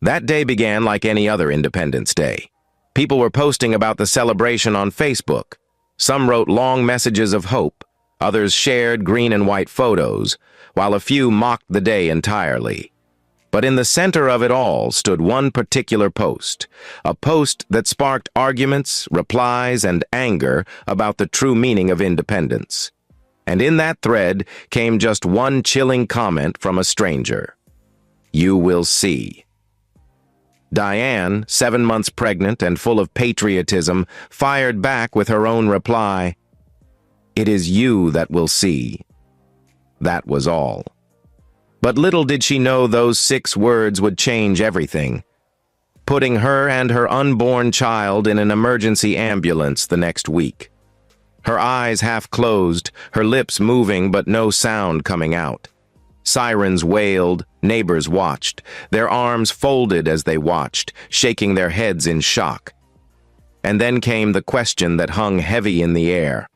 That day began like any other Independence Day. People were posting about the celebration on Facebook. Some wrote long messages of hope. Others shared green and white photos, while a few mocked the day entirely. But in the center of it all stood one particular post, a post that sparked arguments, replies, and anger about the true meaning of independence. And in that thread came just one chilling comment from a stranger. "You will see." Diane, 7 months pregnant and full of patriotism, fired back with her own reply. "It is you that will see." That was all. But little did she know those 6 words would change everything, putting her and her unborn child in an emergency ambulance the next week. Her eyes half closed, her lips moving but no sound coming out. Sirens wailed, neighbors watched, their arms folded as they watched, shaking their heads in shock. And then came the question that hung heavy in the air.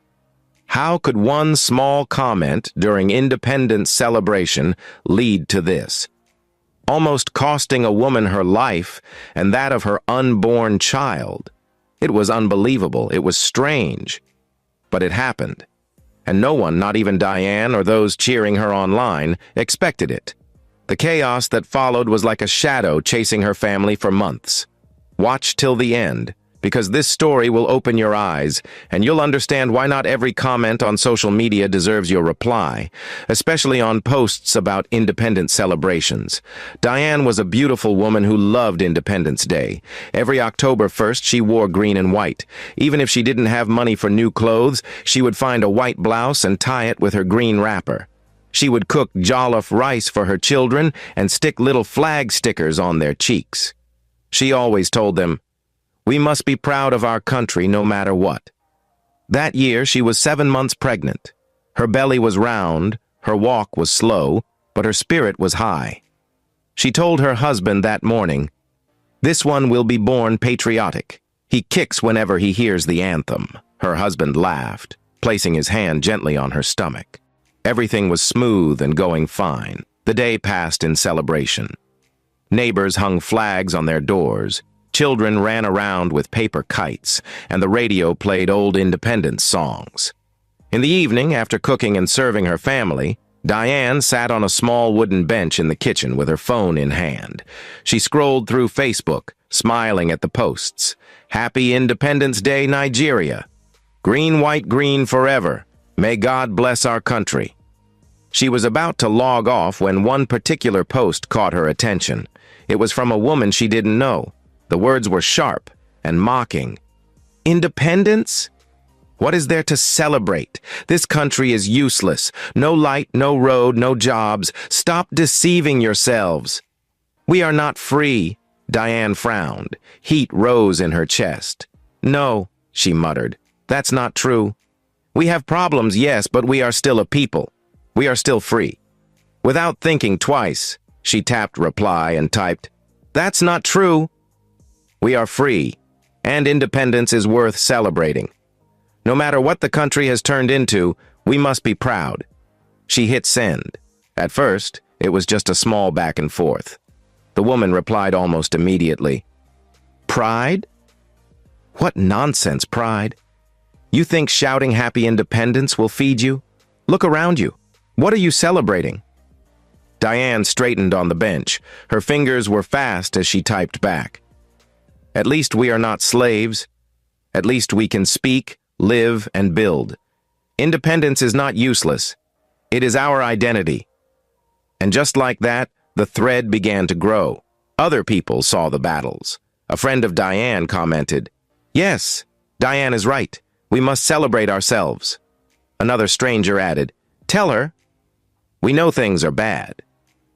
How could one small comment during Independence celebration lead to this? Almost costing a woman her life and that of her unborn child. It was unbelievable, it was strange. But it happened. And no one, not even Diane or those cheering her online, expected it. The chaos that followed was like a shadow chasing her family for months. Watch till the end, because this story will open your eyes, and you'll understand why not every comment on social media deserves your reply, especially on posts about independence celebrations. Diane was a beautiful woman who loved Independence Day. Every October 1st, she wore green and white. Even if she didn't have money for new clothes, she would find a white blouse and tie it with her green wrapper. She would cook jollof rice for her children and stick little flag stickers on their cheeks. She always told them, "We must be proud of our country no matter what." That year, she was 7 months pregnant. Her belly was round, her walk was slow, but her spirit was high. She told her husband that morning, "This one will be born patriotic. He kicks whenever he hears the anthem." Her husband laughed, placing his hand gently on her stomach. Everything was smooth and going fine. The day passed in celebration. Neighbors hung flags on their doors. Children ran around with paper kites, and the radio played old independence songs. In the evening, after cooking and serving her family, Diane sat on a small wooden bench in the kitchen with her phone in hand. She scrolled through Facebook, smiling at the posts. "Happy Independence Day, Nigeria. Green, white, green forever. May God bless our country." She was about to log off when one particular post caught her attention. It was from a woman she didn't know. The words were sharp and mocking. "Independence? What is there to celebrate? This country is useless. No light, no road, no jobs. Stop deceiving yourselves." "We are not free." Diane frowned. Heat rose in her chest. "No," she muttered. "That's not true. We have problems, yes, but we are still a people. We are still free." Without thinking twice, she tapped reply and typed, "That's not true. We are free, and independence is worth celebrating. No matter what the country has turned into, we must be proud." She hit send. At first, it was just a small back and forth. The woman replied almost immediately, "Pride? What nonsense, pride? You think shouting happy independence will feed you? Look around you. What are you celebrating?" Diane straightened on the bench. Her fingers were fast as she typed back. "At least we are not slaves. At least we can speak, live, and build. Independence is not useless. It is our identity." And just like that, the thread began to grow. Other people saw the battles. A friend of Diane commented, "Yes, Diane is right. We must celebrate ourselves." Another stranger added, "Tell her. We know things are bad.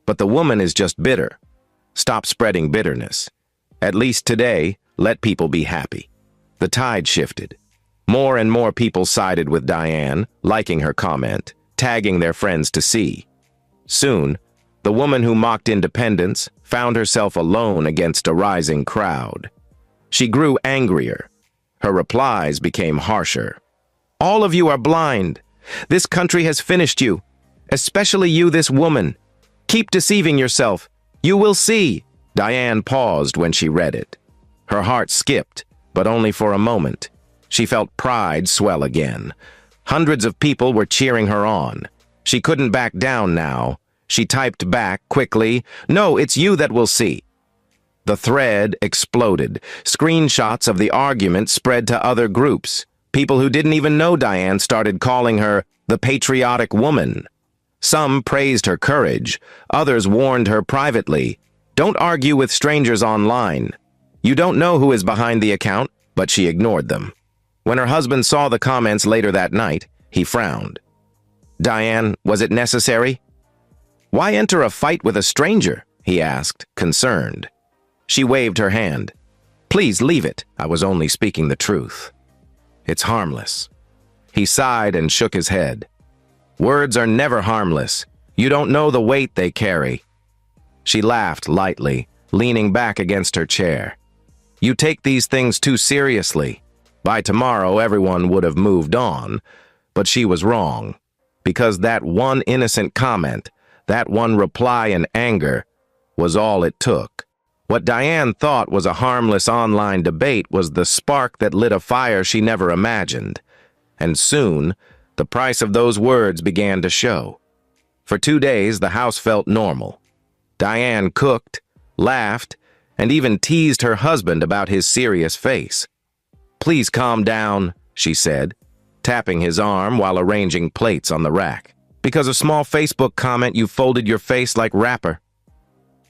But the woman is just bitter. Stop spreading bitterness. At least today, let people be happy." The tide shifted. More and more people sided with Diane, liking her comment, tagging their friends to see. Soon, the woman who mocked independence found herself alone against a rising crowd. She grew angrier. Her replies became harsher. "All of you are blind. This country has finished you. Especially you, this woman. Keep deceiving yourself. You will see. Diane paused when she read it. Her heart skipped, but only for a moment. She felt pride swell again. Hundreds of people were cheering her on. She couldn't back down now. She typed back quickly, "No, it's you that will see." The thread exploded. Screenshots of the argument spread to other groups. People who didn't even know Diane started calling her the patriotic woman. Some praised her courage. Others warned her privately, "Don't argue with strangers online. You don't know who is behind the account," but she ignored them. When her husband saw the comments later that night, he frowned. "Diane, was it necessary?" "Why enter a fight with a stranger?" he asked, concerned. She waved her hand. "Please leave it. I was only speaking the truth. It's harmless." He sighed and shook his head. "Words are never harmless. You don't know the weight they carry." She laughed lightly, leaning back against her chair. "You take these things too seriously. By tomorrow, everyone would have moved on." But she was wrong, because that one innocent comment, that one reply in anger, was all it took. What Diane thought was a harmless online debate was the spark that lit a fire she never imagined. And soon, the price of those words began to show. For 2 days, the house felt normal. Diane cooked, laughed, and even teased her husband about his serious face. "Please calm down," she said, tapping his arm while arranging plates on the rack. "Because a small Facebook comment, you folded your face like rapper."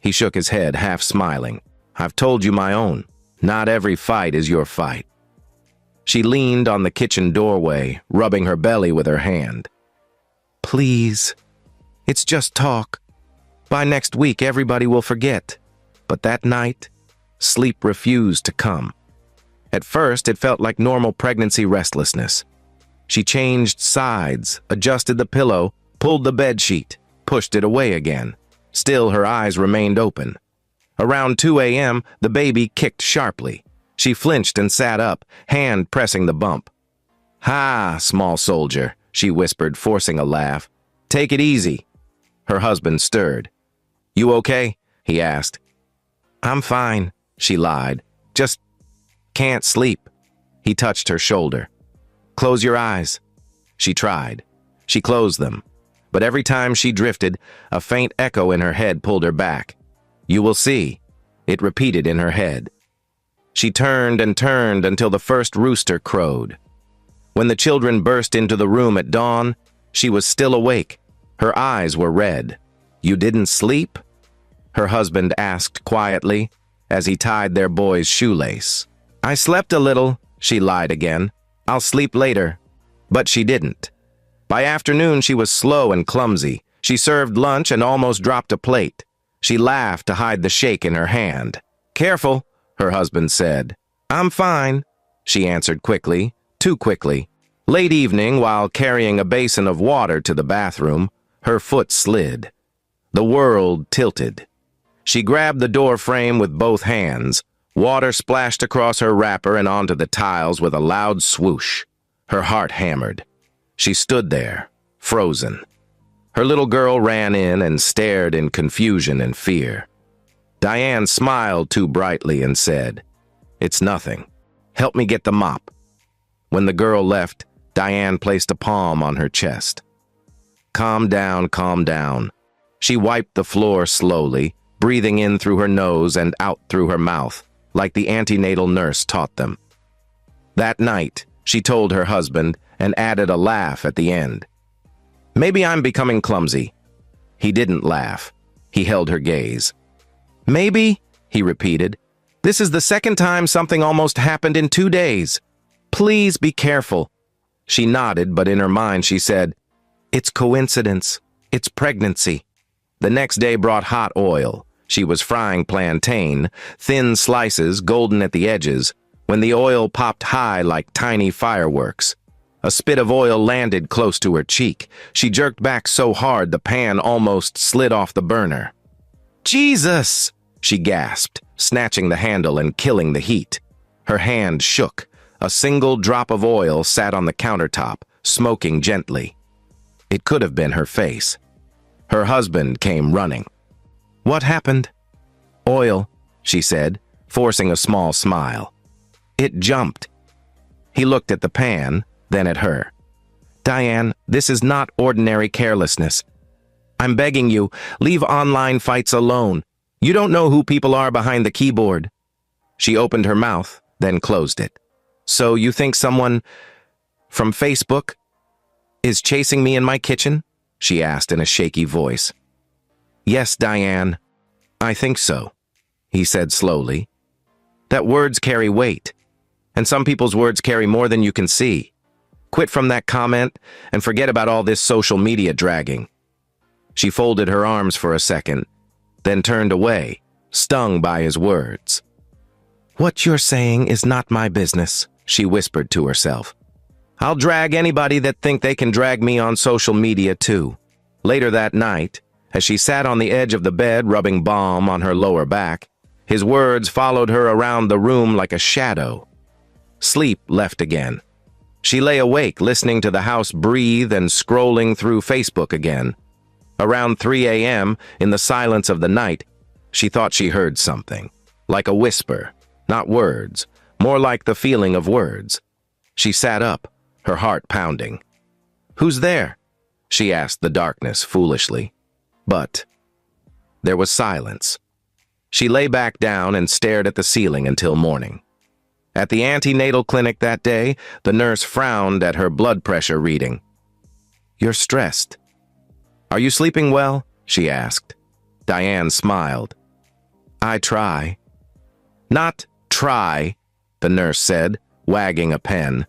He shook his head, half smiling. "I've told you my own. Not every fight is your fight." She leaned on the kitchen doorway, rubbing her belly with her hand. "Please. It's just talk. By next week, everybody will forget." But that night, sleep refused to come. At first, it felt like normal pregnancy restlessness. She changed sides, adjusted the pillow, pulled the bedsheet, pushed it away again. Still, her eyes remained open. Around 2 a.m., the baby kicked sharply. She flinched and sat up, hand pressing the bump. "Ha, small soldier," she whispered, forcing a laugh. "Take it easy." Her husband stirred. "You okay?" he asked. "I'm fine," she lied. "Just can't sleep." He touched her shoulder. "Close your eyes." She tried. She closed them. But every time she drifted, a faint echo in her head pulled her back. "You will see," it repeated in her head. She turned and turned until the first rooster crowed. When the children burst into the room at dawn, she was still awake. Her eyes were red. "You didn't sleep?" her husband asked quietly as he tied their boy's shoelace. "I slept a little," she lied again. "I'll sleep later." But she didn't. By afternoon, she was slow and clumsy. She served lunch and almost dropped a plate. She laughed to hide the shake in her hand. "Careful," her husband said. "I'm fine," she answered quickly, too quickly. Late evening, while carrying a basin of water to the bathroom, her foot slid. The world tilted. She grabbed the door frame with both hands. Water splashed across her wrapper and onto the tiles with a loud swoosh. Her heart hammered. She stood there, frozen. Her little girl ran in and stared in confusion and fear. Diane smiled too brightly and said, "It's nothing. Help me get the mop." When the girl left, Diane placed a palm on her chest. Calm down, calm down." She wiped the floor slowly, breathing in through her nose and out through her mouth, like the antenatal nurse taught them. That night, she told her husband and added a laugh at the end. "Maybe I'm becoming clumsy." He didn't laugh. He held her gaze. "Maybe," he repeated. "This is the second time something almost happened in 2 days. Please be careful." She nodded, but in her mind she said, "It's coincidence. It's pregnancy." The next day brought hot oil. She was frying plantain, thin slices, golden at the edges, when the oil popped high like tiny fireworks. A spit of oil landed close to her cheek. She jerked back so hard the pan almost slid off the burner. "Jesus!" she gasped, snatching the handle and killing the heat. Her hand shook. A single drop of oil sat on the countertop, smoking gently. It could have been her face. Her husband came running. "What happened?" "Oil," she said, forcing a small smile. It jumped. He looked at the pan, then at her. Diane, this is not ordinary carelessness. I'm begging you, leave online fights alone. You don't know who people are behind the keyboard. She opened her mouth, then closed it. So you think someone from Facebook is chasing me in my kitchen? She asked in a shaky voice. Yes, Diane, I think so, he said slowly. That words carry weight, and some people's words carry more than you can see. Quit from that comment and forget about all this social media dragging. She folded her arms for a second, then turned away, stung by his words. What you're saying is not my business, she whispered to herself. I'll drag anybody that think they can drag me on social media too. Later that night, as she sat on the edge of the bed rubbing balm on her lower back, his words followed her around the room like a shadow. Sleep left again. She lay awake listening to the house breathe and scrolling through Facebook again. Around 3 a.m., in the silence of the night, she thought she heard something, like a whisper, not words, more like the feeling of words. She sat up, her heart pounding. Who's there? She asked the darkness foolishly. But there was silence. She lay back down and stared at the ceiling until morning. At the antenatal clinic that day, the nurse frowned at her blood pressure reading. You're stressed. Are you sleeping well? She asked. Diane smiled. I try. Not try, the nurse said, wagging a pen.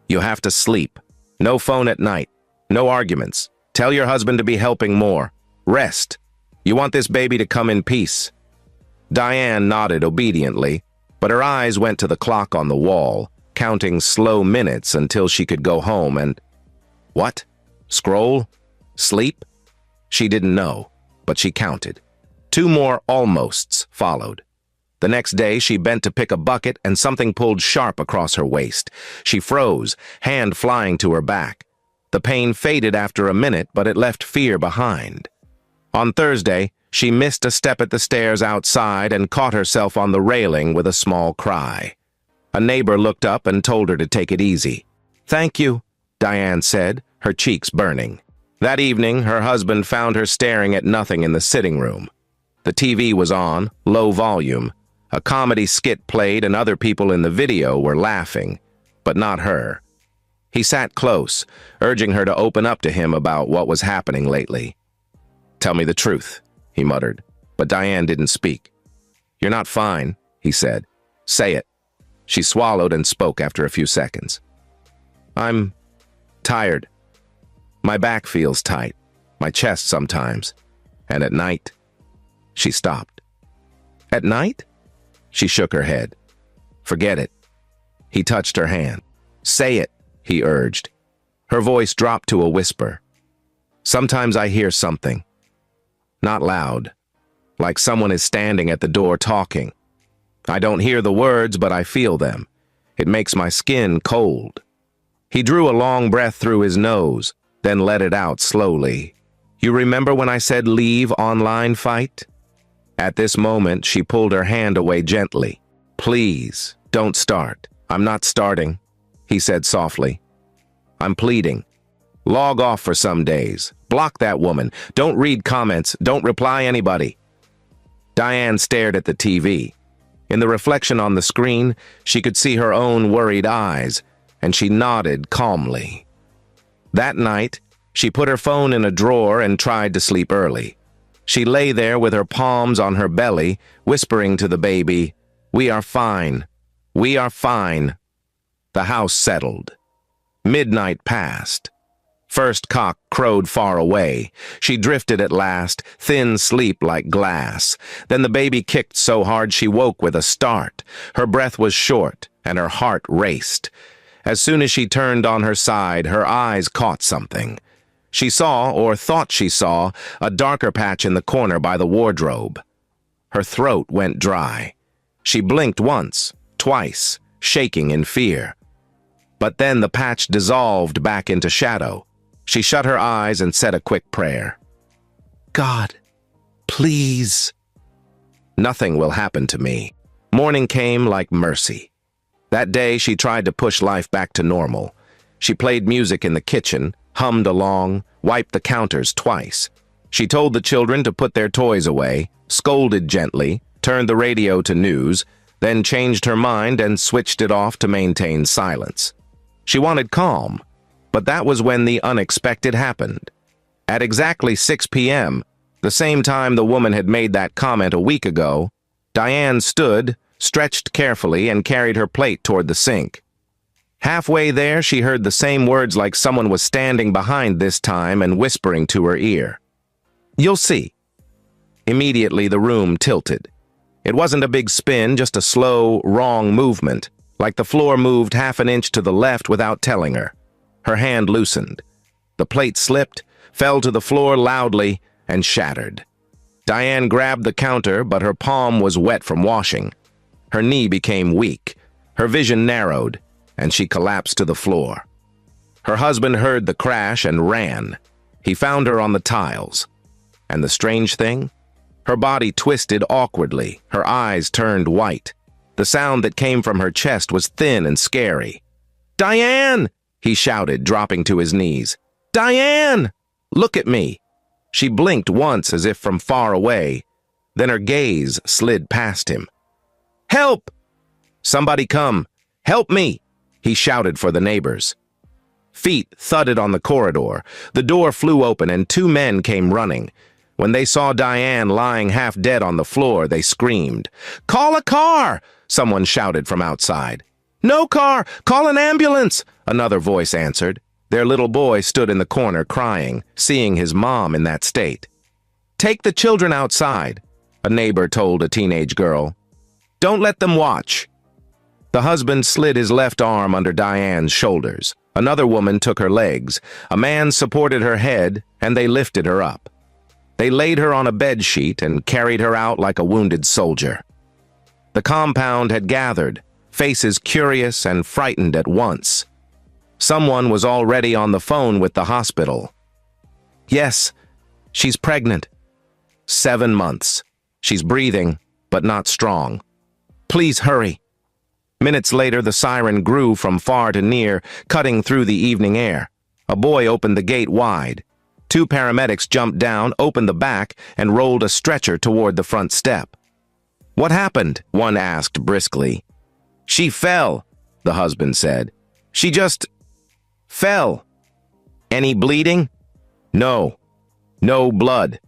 You have to sleep. No phone at night. No arguments. Tell your husband to be helping more. Rest. You want this baby to come in peace. Diane nodded obediently, but her eyes went to the clock on the wall, counting slow minutes until she could go home and... What? Scroll? Sleep? She didn't know, but she counted. 2 more almosts followed. The next day, she bent to pick a bucket and something pulled sharp across her waist. She froze, hand flying to her back. The pain faded after a minute, but it left fear behind. On Thursday, she missed a step at the stairs outside and caught herself on the railing with a small cry. A neighbor looked up and told her to take it easy. Thank you, Diane said, her cheeks burning. That evening, her husband found her staring at nothing in the sitting room. The TV was on, low volume. A comedy skit played and other people in the video were laughing, but not her. He sat close, urging her to open up to him about what was happening lately. Tell me the truth, he muttered, but Diane didn't speak. You're not fine, he said. Say it. She swallowed and spoke after a few seconds. I'm tired. My back feels tight, my chest sometimes, and at night. She stopped. At night? She shook her head. Forget it. He touched her hand. Say it, he urged. Her voice dropped to a whisper. Sometimes I hear something. Not loud, like someone is standing at the door talking. I don't hear the words, but I feel them. It makes my skin cold. He drew a long breath through his nose, then let it out slowly. You remember when I said leave online fight? At this moment, she pulled her hand away gently. Please, don't start. I'm not starting, he said softly. I'm pleading. Log off for some days. Block that woman. Don't read comments. Don't reply anybody. Diane stared at the TV. In the reflection on the screen, she could see her own worried eyes, and she nodded calmly. That night, she put her phone in a drawer and tried to sleep early. She lay there with her palms on her belly, whispering to the baby, "We are fine. We are fine." The house settled. Midnight passed. First cock crowed far away. She drifted at last, thin sleep like glass. Then the baby kicked so hard she woke with a start. Her breath was short, and her heart raced. As soon as she turned on her side, her eyes caught something. She saw, or thought she saw, a darker patch in the corner by the wardrobe. Her throat went dry. She blinked once, twice, shaking in fear. But then the patch dissolved back into shadow. She shut her eyes and said a quick prayer. God, please. Nothing will happen to me. Morning came like mercy. That day, she tried to push life back to normal. She played music in the kitchen, hummed along, wiped the counters twice. She told the children to put their toys away, scolded gently, turned the radio to news, then changed her mind and switched it off to maintain silence. She wanted calm, but that was when the unexpected happened. At exactly 6 p.m., the same time the woman had made that comment a week ago, Diane stood, stretched carefully, and carried her plate toward the sink. Halfway there, she heard the same words like someone was standing behind this time and whispering to her ear. "You'll see." Immediately, the room tilted. It wasn't a big spin, just a slow, wrong movement, like the floor moved half an inch to the left without telling her. Her hand loosened. The plate slipped, fell to the floor loudly, and shattered. Diane grabbed the counter, but her palm was wet from washing. Her knee became weak. Her vision narrowed, and she collapsed to the floor. Her husband heard the crash and ran. He found her on the tiles. And the strange thing? Her body twisted awkwardly, her eyes turned white. The sound that came from her chest was thin and scary. "Diane!" he shouted, dropping to his knees. "Diane! Look at me!" She blinked once as if from far away. Then her gaze slid past him. "Help! Somebody come! Help me!" he shouted for the neighbors. Feet thudded on the corridor. The door flew open and 2 men came running. When they saw Diane lying half dead on the floor, they screamed. "Call a car!" someone shouted from outside. "No car! Call an ambulance!" another voice answered. Their little boy stood in the corner crying, seeing his mom in that state. "Take the children outside," a neighbor told a teenage girl. "Don't let them watch." The husband slid his left arm under Diane's shoulders. Another woman took her legs. A man supported her head, and they lifted her up. They laid her on a bed sheet and carried her out like a wounded soldier. The compound had gathered, faces curious and frightened at once. Someone was already on the phone with the hospital. "Yes, she's pregnant. 7 months. She's breathing, but not strong. Please hurry." Minutes later, the siren grew from far to near, cutting through the evening air. A boy opened the gate wide. 2 paramedics jumped down, opened the back, and rolled a stretcher toward the front step. "What happened?" one asked briskly. "She fell," the husband said. "She just fell." "Any bleeding?" "No. No blood."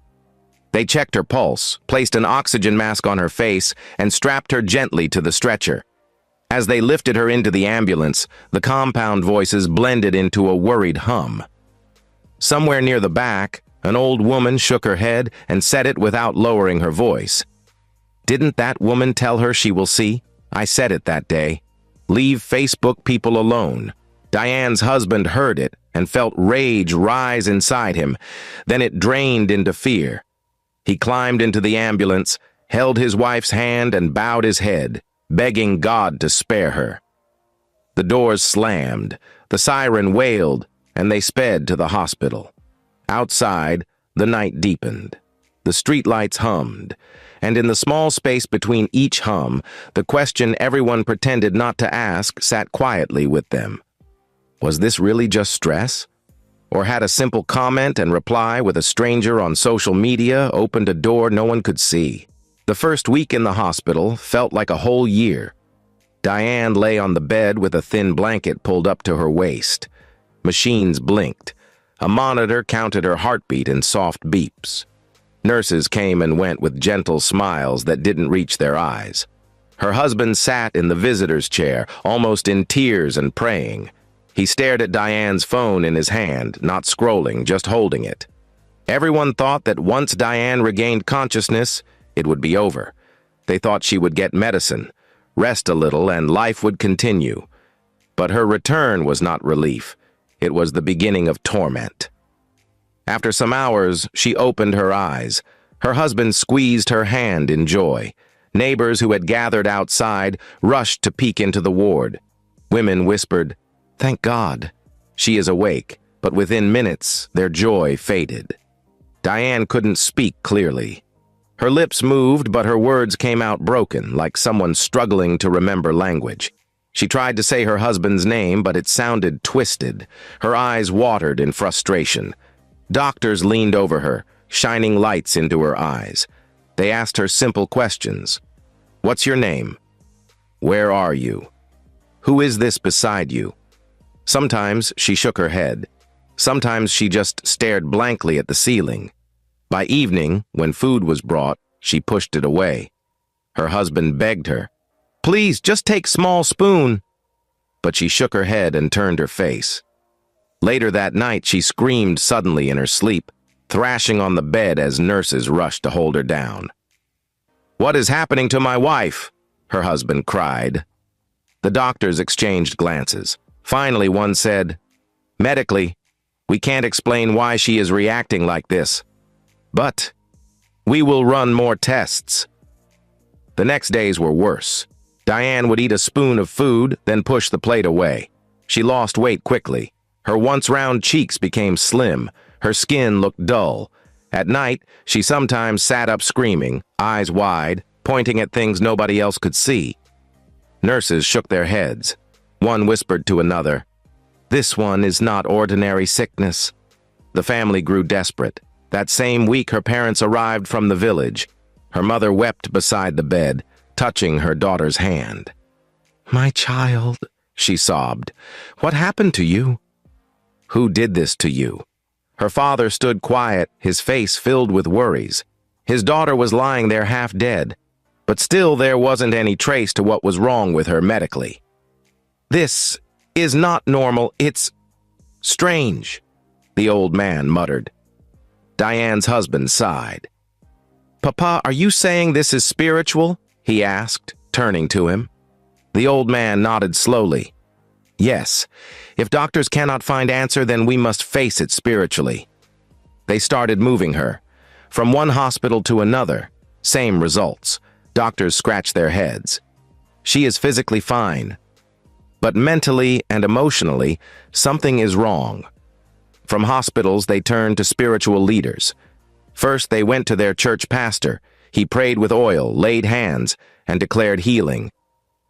They checked her pulse, placed an oxygen mask on her face, and strapped her gently to the stretcher. As they lifted her into the ambulance, the compound voices blended into a worried hum. Somewhere near the back, an old woman shook her head and said it without lowering her voice. "Didn't that woman tell her she will see? I said it that day. Leave Facebook people alone." Diane's husband heard it and felt rage rise inside him. Then it drained into fear. He climbed into the ambulance, held his wife's hand and bowed his head, begging God to spare her. The doors slammed, the siren wailed, and they sped to the hospital. Outside, the night deepened. The streetlights hummed, and in the small space between each hum, the question everyone pretended not to ask sat quietly with them. Was this really just stress? Or had a simple comment and reply with a stranger on social media opened a door no one could see? The first week in the hospital felt like a whole year. Diane lay on the bed with a thin blanket pulled up to her waist. Machines blinked. A monitor counted her heartbeat in soft beeps. Nurses came and went with gentle smiles that didn't reach their eyes. Her husband sat in the visitor's chair, almost in tears and praying. He stared at Diane's phone in his hand, not scrolling, just holding it. Everyone thought that once Diane regained consciousness, it would be over. They thought she would get medicine, rest a little, and life would continue. But her return was not relief. It was the beginning of torment. After some hours, she opened her eyes. Her husband squeezed her hand in joy. Neighbors who had gathered outside rushed to peek into the ward. Women whispered, "Thank God. She is awake," but within minutes, their joy faded. Diane couldn't speak clearly. Her lips moved, but her words came out broken, like someone struggling to remember language. She tried to say her husband's name, but it sounded twisted. Her eyes watered in frustration. Doctors leaned over her, shining lights into her eyes. They asked her simple questions. What's your name? Where are you? Who is this beside you? Sometimes she shook her head. Sometimes she just stared blankly at the ceiling. By evening, when food was brought, she pushed it away. Her husband begged her, "Please, just take small spoon." But she shook her head and turned her face. Later that night, she screamed suddenly in her sleep, thrashing on the bed as nurses rushed to hold her down. "What is happening to my wife?" her husband cried. The doctors exchanged glances. Finally, one said, "Medically, we can't explain why she is reacting like this. But we will run more tests." The next days were worse. Diane would eat a spoon of food, then push the plate away. She lost weight quickly. Her once round cheeks became slim. Her skin looked dull. At night, she sometimes sat up screaming, eyes wide, pointing at things nobody else could see. Nurses shook their heads. One whispered to another, "This one is not ordinary sickness." The family grew desperate. That same week, her parents arrived from the village. Her mother wept beside the bed, touching her daughter's hand. "My child," she sobbed, "what happened to you?" "Who did this to you?" Her father stood quiet, his face filled with worries. His daughter was lying there half dead, but still there wasn't any trace to what was wrong with her medically. "This is not normal, it's strange," the old man muttered. Diane's husband sighed. "Papa, are you saying this is spiritual?" he asked, turning to him. The old man nodded slowly. "Yes, if doctors cannot find answer, then we must face it spiritually." They started moving her. From one hospital to another, same results. Doctors scratched their heads. She is physically fine, but mentally and emotionally, something is wrong. From hospitals, they turned to spiritual leaders. First, they went to their church pastor. He prayed with oil, laid hands, and declared healing.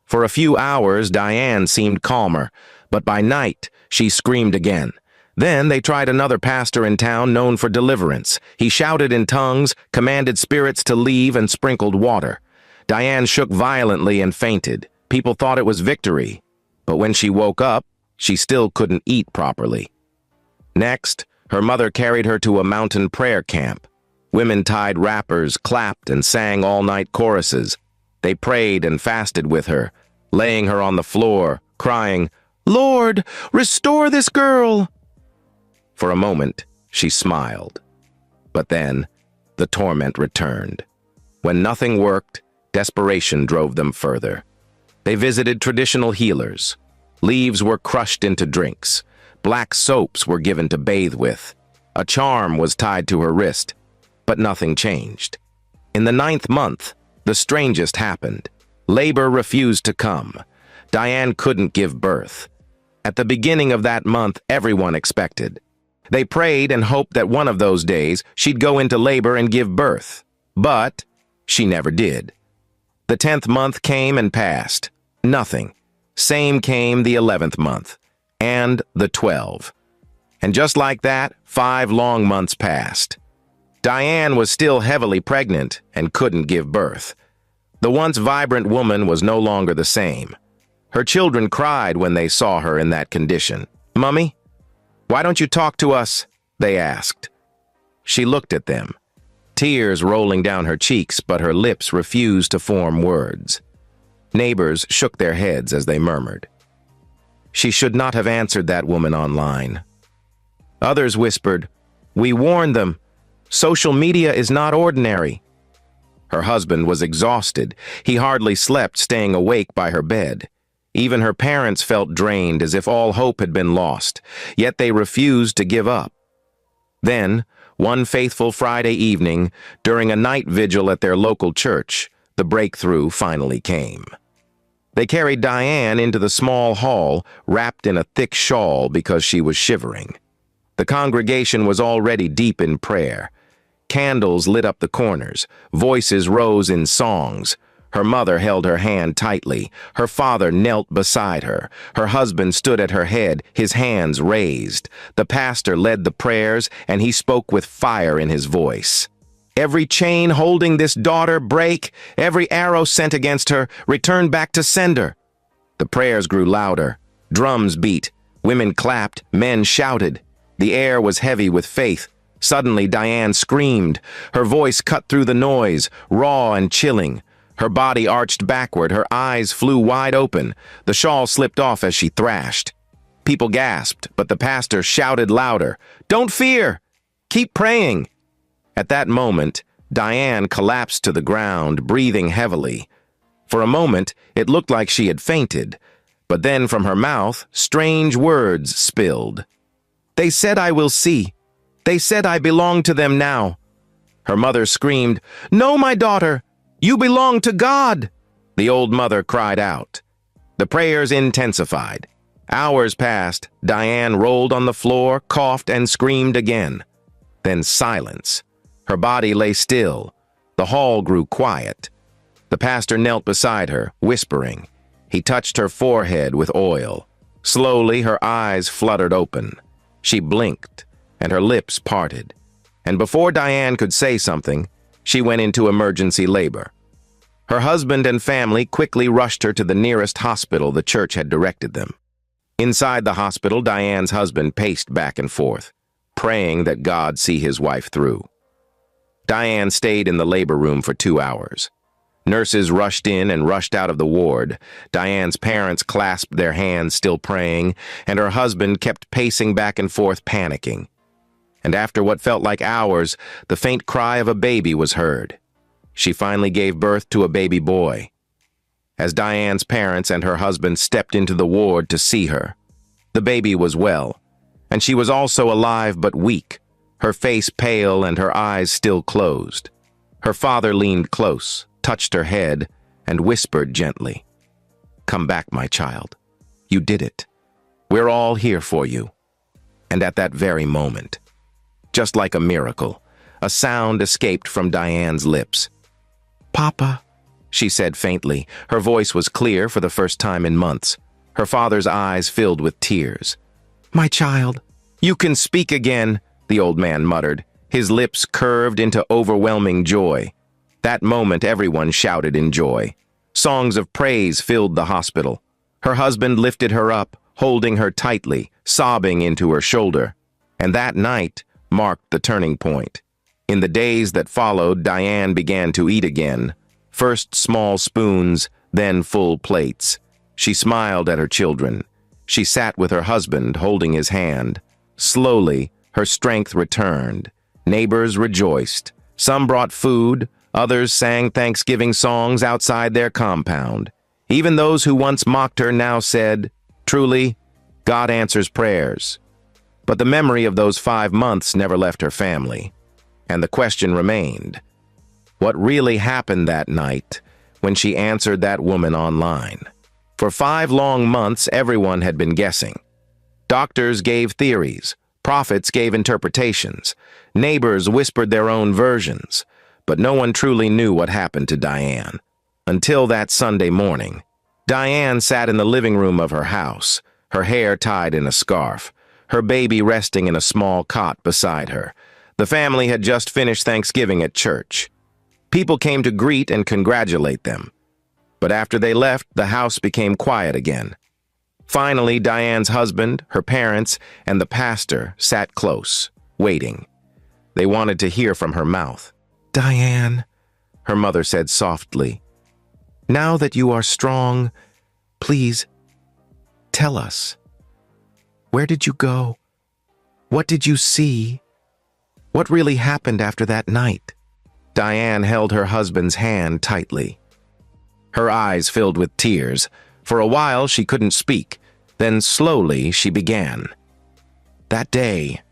For a few hours, Diane seemed calmer, but by night, she screamed again. Then they tried another pastor in town known for deliverance. He shouted in tongues, commanded spirits to leave, and sprinkled water. Diane shook violently and fainted. People thought it was victory, but when she woke up, she still couldn't eat properly. Next, her mother carried her to a mountain prayer camp. Women tied wrappers, clapped, and sang all-night choruses. They prayed and fasted with her, laying her on the floor, crying, "Lord, restore this girl!" For a moment, she smiled. But then, the torment returned. When nothing worked, desperation drove them further. They visited traditional healers. Leaves were crushed into drinks. Black soaps were given to bathe with. A charm was tied to her wrist, but nothing changed. In the 9th month, the strangest happened. Labor refused to come. Diane couldn't give birth. At the beginning of that month, everyone expected. They prayed and hoped that one of those days she'd go into labor and give birth. But she never did. The 10th month came and passed. Nothing. Same came the 11th month. And the 12. And just like that, 5 long months passed. Diane was still heavily pregnant and couldn't give birth. The once vibrant woman was no longer the same. Her children cried when they saw her in that condition. "Mummy, why don't you talk to us?" they asked. She looked at them, tears rolling down her cheeks, but her lips refused to form words. Neighbors shook their heads as they murmured. She should not have answered that woman online. Others whispered, "We warned them. Social media is not ordinary." Her husband was exhausted. He hardly slept, staying awake by her bed. Even her parents felt drained, as if all hope had been lost, yet they refused to give up. Then, one faithful Friday evening, during a night vigil at their local church, the breakthrough finally came. They carried Diane into the small hall, wrapped in a thick shawl because she was shivering. The congregation was already deep in prayer. Candles lit up the corners. Voices rose in songs. Her mother held her hand tightly. Her father knelt beside her. Her husband stood at her head, his hands raised. The pastor led the prayers, and he spoke with fire in his voice. Every chain holding this daughter break, every arrow sent against her, return back to sender. The prayers grew louder. Drums beat. Women clapped. Men shouted. The air was heavy with faith. Suddenly, Diane screamed. Her voice cut through the noise, raw and chilling. Her body arched backward. Her eyes flew wide open. The shawl slipped off as she thrashed. People gasped, but the pastor shouted louder, "Don't fear! Keep praying!" At that moment, Diane collapsed to the ground, breathing heavily. For a moment, it looked like she had fainted, but then from her mouth, strange words spilled. "They said I will see. They said I belong to them now." Her mother screamed, "No, my daughter! You belong to God!" The old mother cried out. The prayers intensified. Hours passed. Diane rolled on the floor, coughed, and screamed again. Then silence. Her body lay still. The hall grew quiet. The pastor knelt beside her, whispering. He touched her forehead with oil. Slowly, her eyes fluttered open. She blinked, and her lips parted. And before Diane could say something, she went into emergency labor. Her husband and family quickly rushed her to the nearest hospital the church had directed them. Inside the hospital, Diane's husband paced back and forth, praying that God see his wife through. Diane stayed in the labor room for 2 hours. Nurses rushed in and rushed out of the ward. Diane's parents clasped their hands, still praying, and her husband kept pacing back and forth, panicking. And after what felt like hours, the faint cry of a baby was heard. She finally gave birth to a baby boy. As Diane's parents and her husband stepped into the ward to see her, the baby was well, and she was also alive but weak, her face pale and her eyes still closed. Her father leaned close, touched her head, and whispered gently, "Come back, my child. You did it. We're all here for you." And at that very moment, just like a miracle, a sound escaped from Diane's lips. "Papa," she said faintly. Her voice was clear for the first time in months. Her father's eyes filled with tears. "My child." "You can speak again," the old man muttered. His lips curved into overwhelming joy. That moment, everyone shouted in joy. Songs of praise filled the hospital. Her husband lifted her up, holding her tightly, sobbing into her shoulder. And that night marked the turning point. In the days that followed, Diane began to eat again. First small spoons, then full plates. She smiled at her children. She sat with her husband, holding his hand. Slowly, her strength returned. Neighbors rejoiced. Some brought food. Others sang Thanksgiving songs outside their compound. Even those who once mocked her now said, "Truly, God answers prayers." But the memory of those 5 months never left her family. And the question remained, what really happened that night when she answered that woman online? For 5 long months, everyone had been guessing. Doctors gave theories. Prophets gave interpretations. Neighbors whispered their own versions. But no one truly knew what happened to Diane. Until that Sunday morning, Diane sat in the living room of her house, her hair tied in a scarf, her baby resting in a small cot beside her. The family had just finished Thanksgiving at church. People came to greet and congratulate them. But after they left, the house became quiet again. Finally, Diane's husband, her parents, and the pastor sat close, waiting. They wanted to hear from her mouth. "Diane," her mother said softly, "now that you are strong, please tell us. Where did you go? What did you see? What really happened after that night?" Diane held her husband's hand tightly. Her eyes filled with tears. For a while, she couldn't speak. Then slowly, she began. "That day,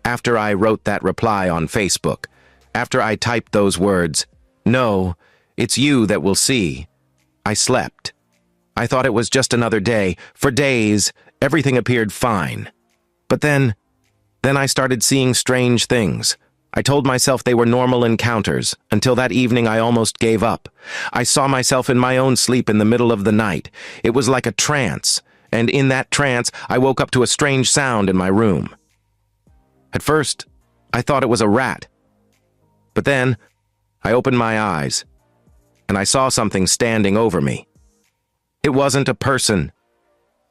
after I wrote that reply on Facebook, after I typed those words, 'No, it's you that will see,' I slept. I thought it was just another day. For days, everything appeared fine. But then I started seeing strange things. I told myself they were normal encounters, until that evening I almost gave up. I saw myself in my own sleep in the middle of the night. It was like a trance, and in that trance I woke up to a strange sound in my room. At first, I thought it was a rat. But then, I opened my eyes, and I saw something standing over me. It wasn't a person.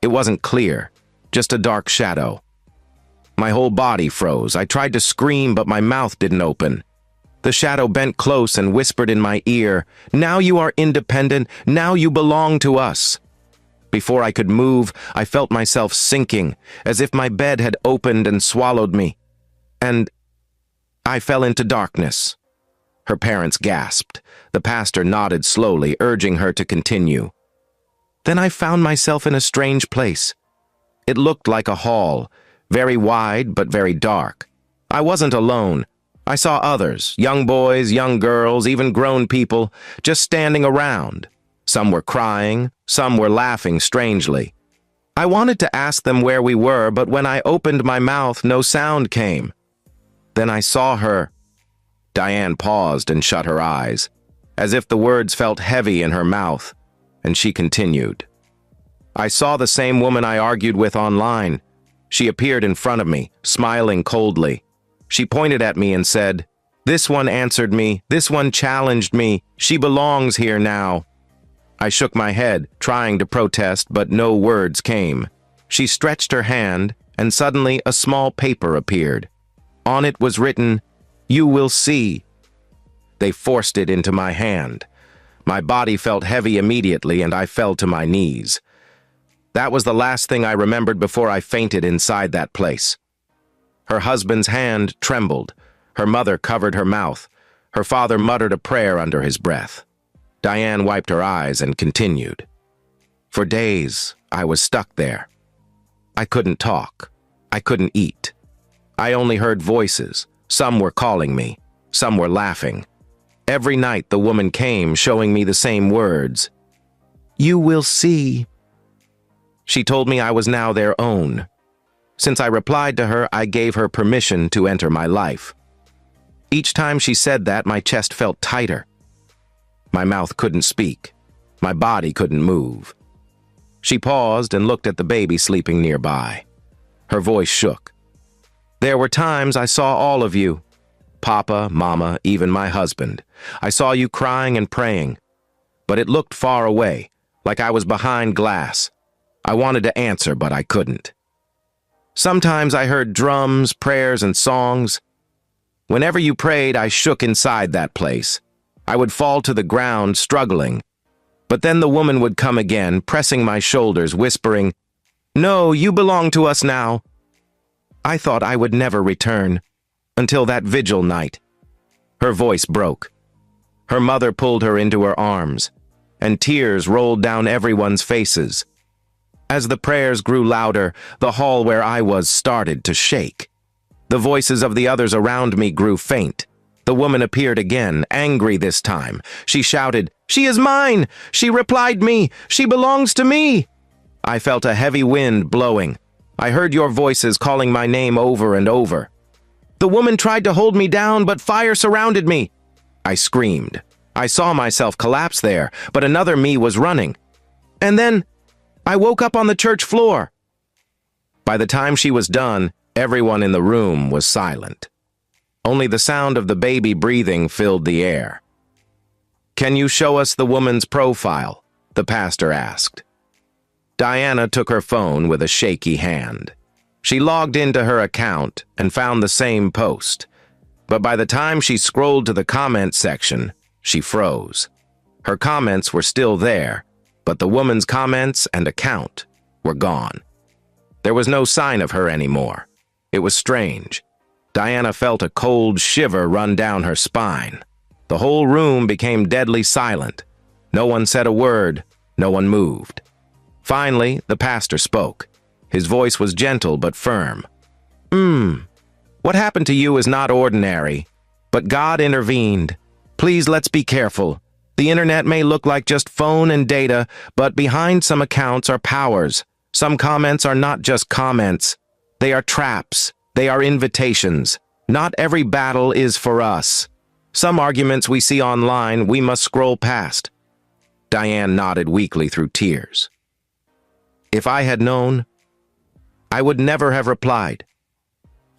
It wasn't clear, just a dark shadow. My whole body froze. I tried to scream, but my mouth didn't open. The shadow bent close and whispered in my ear, "Now you are independent. Now you belong to us." Before I could move, I felt myself sinking, as if my bed had opened and swallowed me. And I fell into darkness. Her parents gasped. The pastor nodded slowly, urging her to continue. Then I found myself in a strange place. It looked like a hall, very wide but very dark. I wasn't alone. I saw others, young boys, young girls, even grown people, just standing around. Some were crying, some were laughing strangely. I wanted to ask them where we were, but when I opened my mouth, no sound came. Then I saw her. Diane paused and shut her eyes, as if the words felt heavy in her mouth, and she continued. I saw the same woman I argued with online. She appeared in front of me, smiling coldly. She pointed at me and said, "This one answered me, this one challenged me, she belongs here now." I shook my head, trying to protest, but no words came. She stretched her hand, and suddenly a small paper appeared. On it was written, "You will see." They forced it into my hand. My body felt heavy immediately, and I fell to my knees. That was the last thing I remembered before I fainted inside that place. Her husband's hand trembled. Her mother covered her mouth. Her father muttered a prayer under his breath. Diane wiped her eyes and continued. For days, I was stuck there. I couldn't talk. I couldn't eat. I only heard voices. Some were calling me. Some were laughing. Every night the woman came, showing me the same words. "You will see." She told me I was now their own. Since I replied to her, I gave her permission to enter my life. Each time she said that, my chest felt tighter. My mouth couldn't speak. My body couldn't move. She paused and looked at the baby sleeping nearby. Her voice shook. There were times I saw all of you. Papa, Mama, even my husband. I saw you crying and praying. But it looked far away, like I was behind glass. I wanted to answer, but I couldn't. Sometimes I heard drums, prayers, and songs. Whenever you prayed, I shook inside that place. I would fall to the ground, struggling. But then the woman would come again, pressing my shoulders, whispering, "No, you belong to us now." I thought I would never return, until that vigil night. Her voice broke. Her mother pulled her into her arms, and tears rolled down everyone's faces. As the prayers grew louder, the hall where I was started to shake. The voices of the others around me grew faint. The woman appeared again, angry this time. She shouted, "She is mine! She replied me! She belongs to me!" I felt a heavy wind blowing. I heard your voices calling my name over and over. The woman tried to hold me down, but fire surrounded me. I screamed. I saw myself collapse there, but another me was running. And then I woke up on the church floor. By the time she was done, everyone in the room was silent. Only the sound of the baby breathing filled the air. "Can you show us the woman's profile?" the pastor asked. Diana took her phone with a shaky hand. She logged into her account and found the same post. But by the time she scrolled to the comments section, she froze. Her comments were still there, but the woman's comments and account were gone. There was no sign of her anymore. It was strange. Diana felt a cold shiver run down her spine. The whole room became deadly silent. No one said a word. No one moved. Finally, the pastor spoke. His voice was gentle but firm. What happened to you is not ordinary, but God intervened. Please, let's be careful. The internet may look like just phone and data, but behind some accounts are powers. Some comments are not just comments. They are traps. They are invitations. Not every battle is for us. Some arguments we see online we must scroll past. Diane nodded weakly through tears. If I had known, I would never have replied.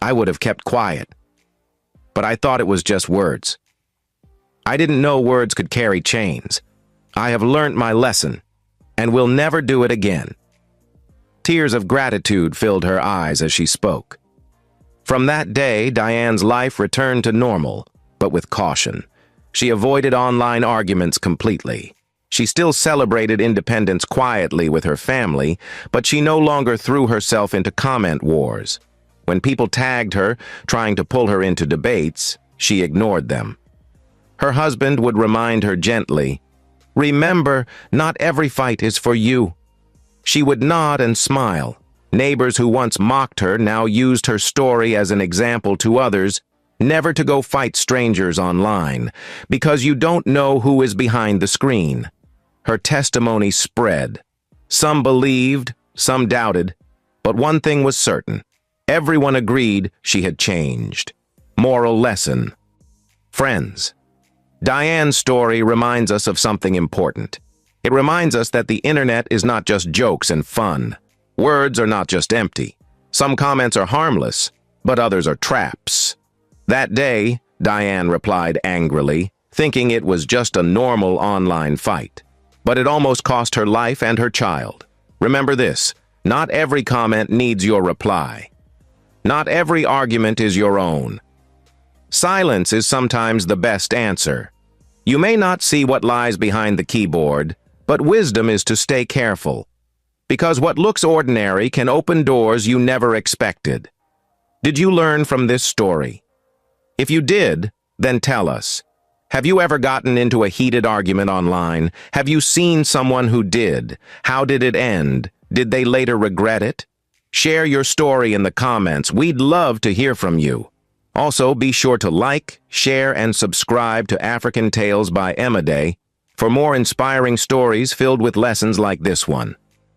I would have kept quiet. But I thought it was just words. I didn't know words could carry chains. I have learnt my lesson, and will never do it again. Tears of gratitude filled her eyes as she spoke. From that day, Diane's life returned to normal, but with caution. She avoided online arguments completely. She still celebrated independence quietly with her family, but she no longer threw herself into comment wars. When people tagged her, trying to pull her into debates, she ignored them. Her husband would remind her gently, "Remember, not every fight is for you." She would nod and smile. Neighbors who once mocked her now used her story as an example to others, never to go fight strangers online, because you don't know who is behind the screen. Her testimony spread. Some believed, some doubted, but one thing was certain. Everyone agreed she had changed. Moral lesson. Friends, Diane's story reminds us of something important. It reminds us that the internet is not just jokes and fun. Words are not just empty. Some comments are harmless, but others are traps. That day, Diane replied angrily, thinking it was just a normal online fight. But it almost cost her life and her child. Remember this, not every comment needs your reply. Not every argument is your own. Silence is sometimes the best answer. You may not see what lies behind the keyboard, but wisdom is to stay careful. Because what looks ordinary can open doors you never expected. Did you learn from this story? If you did, then tell us. Have you ever gotten into a heated argument online? Have you seen someone who did? How did it end? Did they later regret it? Share your story in the comments. We'd love to hear from you. Also, be sure to like, share, and subscribe to African Tales by Emma Day for more inspiring stories filled with lessons like this one.